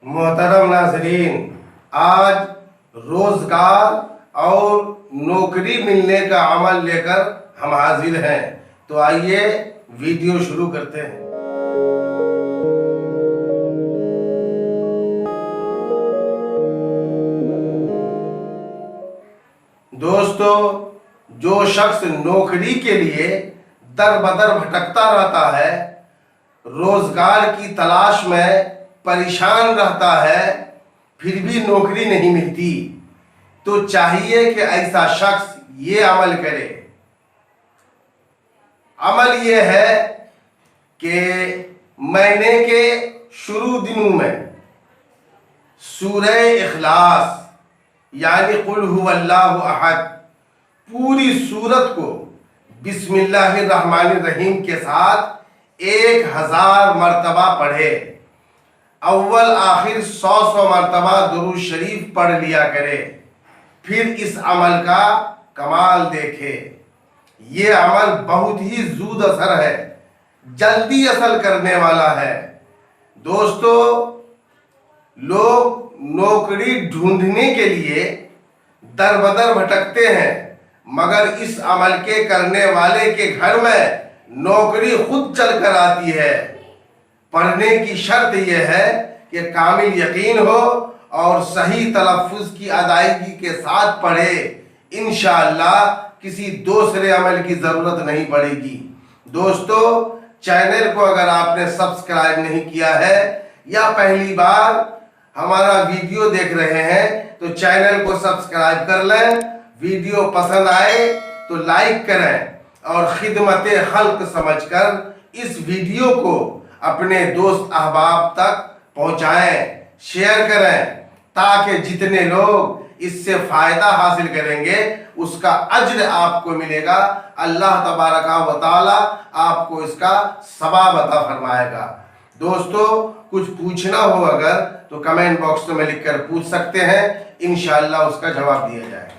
मोहतरम नाज़रीन, आज रोजगार और नौकरी मिलने का अमल लेकर हम हाजिर हैं। तो आइए वीडियो शुरू करते हैं। दोस्तों, जो शख्स नौकरी के लिए दर बदर भटकता रहता है, रोजगार की तलाश में परेशान रहता है, फिर भी नौकरी नहीं मिलती, तो चाहिए कि ऐसा शख्स ये अमल करे। अमल ये है कि महीने के शुरू दिनों में सूरह इखलास यानी कुल हुवल्लाहु अहद पूरी सूरत को बिस्मिल्लाहिर्रहमानिर्रहीम के साथ 1000 मरतबा पढ़े। अव्वल आखिर 100 मरतबा दुरूद शरीफ पढ़ लिया करे। फिर इस अमल का कमाल देखे। ये अमल बहुत ही ज़ूद असर है, जल्दी असर करने वाला है। दोस्तों, लोग नौकरी ढूंढने के लिए दर बदर भटकते हैं, मगर इस अमल के करने वाले के घर में नौकरी खुद चल कर आती है। पढ़ने की शर्त यह है कि कामिल यकीन हो और सही तलफ़्फ़ुज़ की अदायगी के साथ पढ़े। इंशाअल्लाह किसी दूसरे अमल की ज़रूरत नहीं पड़ेगी। दोस्तों, चैनल को अगर आपने सब्सक्राइब नहीं किया है या पहली बार हमारा वीडियो देख रहे हैं तो चैनल को सब्सक्राइब कर लें। वीडियो पसंद आए तो लाइक करें और खिदमत खल्क समझकर इस वीडियो को अपने दोस्त अहबाब तक पहुंचाएं, शेयर करें, ताकि जितने लोग इससे फायदा हासिल करेंगे उसका अज्र आपको मिलेगा। अल्लाह तबारक व तआला आपको इसका सवाब अता फरमाएगा। दोस्तों, कुछ पूछना हो अगर तो कमेंट बॉक्स में लिखकर पूछ सकते हैं, इंशाअल्लाह उसका जवाब दिया जाएगा।